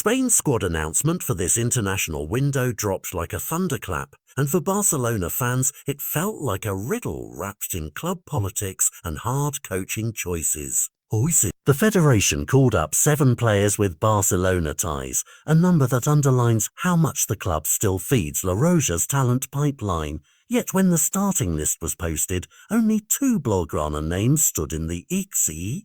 Spain's squad announcement for this international window dropped like a thunderclap, and for Barcelona fans it felt like a riddle wrapped in club politics and hard coaching choices. The federation called up 7 players with Barcelona ties, a number that underlines how much the club still feeds La Roja's talent pipeline. Yet when the starting list was posted, only 2 Blaugrana names stood in the XE.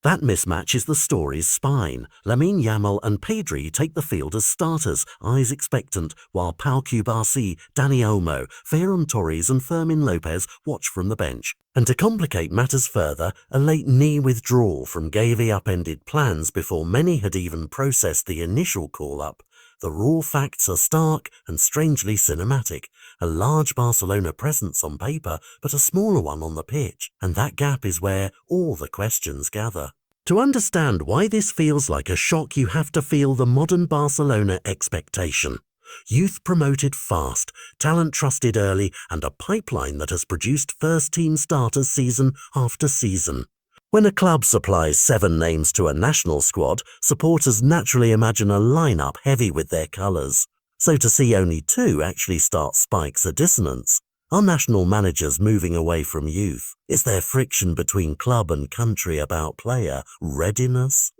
That mismatch is the story's spine. Lamine Yamal and Pedri take the field as starters, eyes expectant, while Pau Cubarsí, Dani Olmo, Ferran Torres and Fermin Lopez watch from the bench. And to complicate matters further, a late knee withdrawal from Gavi upended plans before many had even processed the initial call-up. The raw facts are stark and strangely cinematic. A large Barcelona presence on paper, but a smaller one on the pitch. And that gap is where all the questions gather. To understand why this feels like a shock, you have to feel the modern Barcelona expectation. Youth promoted fast, talent trusted early, and a pipeline that has produced first-team starters season after season. When a club supplies 7 names to a national squad, supporters naturally imagine a lineup heavy with their colours. So to see only 2 actually start spikes a dissonance. Are national managers moving away from youth? Is there friction between club and country about player readiness?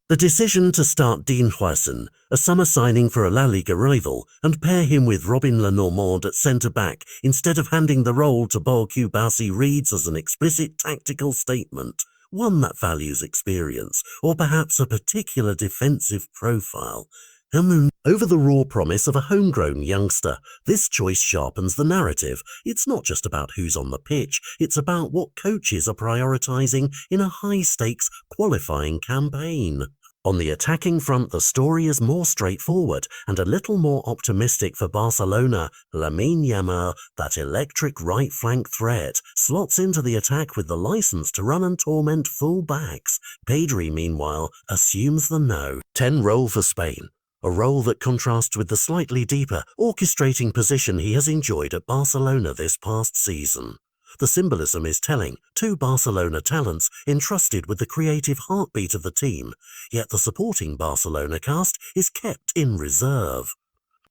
The decision to start Dean Huijsen, a summer signing for a La Liga rival, and pair him with Robin Lenormand at centre-back instead of handing the role to Pau Cubarsí reads as an explicit tactical statement. One that values experience, or perhaps a particular defensive profile. Over the raw promise of a homegrown youngster, this choice sharpens the narrative. It's not just about who's on the pitch, it's about what coaches are prioritising in a high-stakes qualifying campaign. On the attacking front, the story is more straightforward and a little more optimistic for Barcelona. Lamine Yamal, that electric right flank threat, slots into the attack with the license to run and torment full-backs. Pedri, meanwhile, assumes the no-10 role for Spain. A role that contrasts with the slightly deeper, orchestrating position he has enjoyed at Barcelona this past season. The symbolism is telling, 2 Barcelona talents entrusted with the creative heartbeat of the team, yet the supporting Barcelona cast is kept in reserve.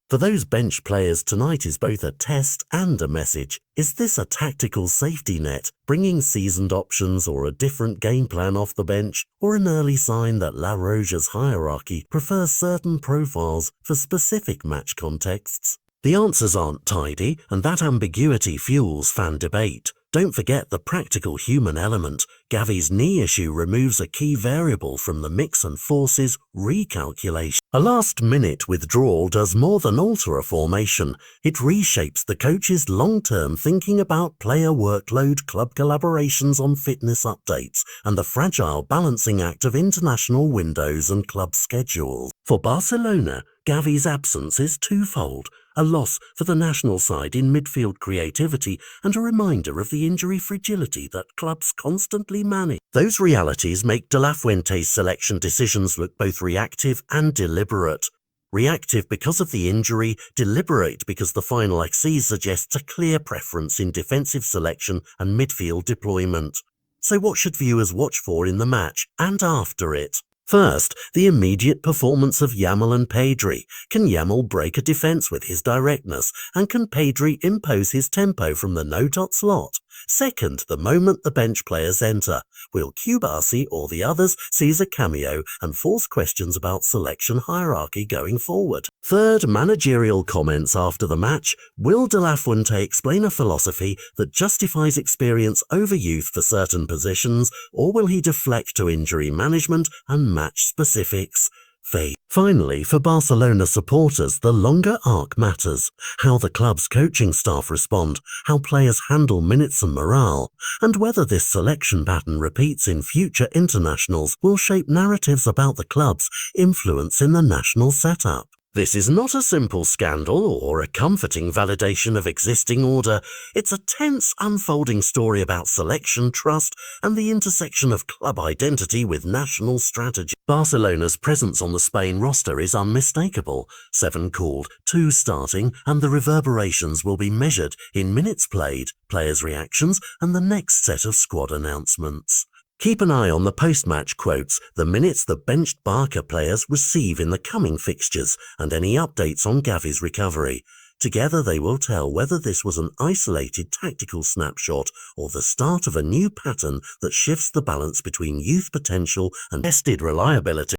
For those bench players, tonight is both a test and a message. Is this a tactical safety net, bringing seasoned options or a different game plan off the bench, or an early sign that La Roja's hierarchy prefers certain profiles for specific match contexts? The answers aren't tidy, and that ambiguity fuels fan debate. Don't forget the practical human element. Gavi's knee issue removes a key variable from the mix and forces recalculation. A last-minute withdrawal does more than alter a formation. It reshapes the coach's long-term thinking about player workload, club collaborations on fitness updates, and the fragile balancing act of international windows and club schedules. For Barcelona, Gavi's absence is twofold. A loss for the national side in midfield creativity and a reminder of the injury fragility that clubs constantly manage. Those realities make De La Fuente's selection decisions look both reactive and deliberate. Reactive because of the injury, deliberate because the final XE suggests a clear preference in defensive selection and midfield deployment. So what should viewers watch for in the match and after it? First, the immediate performance of Yamal and Pedri. Can Yamal break a defence with his directness, and can Pedri impose his tempo from the no-dot slot? Second, the moment the bench players enter. Will Cubarsí or the others seize a cameo and force questions about selection hierarchy going forward? Third, managerial comments after the match. Will De La Fuente explain a philosophy that justifies experience over youth for certain positions, or will he deflect to injury management and match specifics? Finally, for Barcelona supporters, the longer arc matters. How the club's coaching staff respond, how players handle minutes and morale, and whether this selection pattern repeats in future internationals will shape narratives about the club's influence in the national setup. This is not a simple scandal or a comforting validation of existing order. It's a tense, unfolding story about selection, trust, and the intersection of club identity with national strategy. Barcelona's presence on the Spain roster is unmistakable. 7 called, 2 starting, and the reverberations will be measured in minutes played, players' reactions, and the next set of squad announcements. Keep an eye on the post-match quotes, the minutes the benched Barça players receive in the coming fixtures, and any updates on Gavi's recovery. Together they will tell whether this was an isolated tactical snapshot or the start of a new pattern that shifts the balance between youth potential and tested reliability.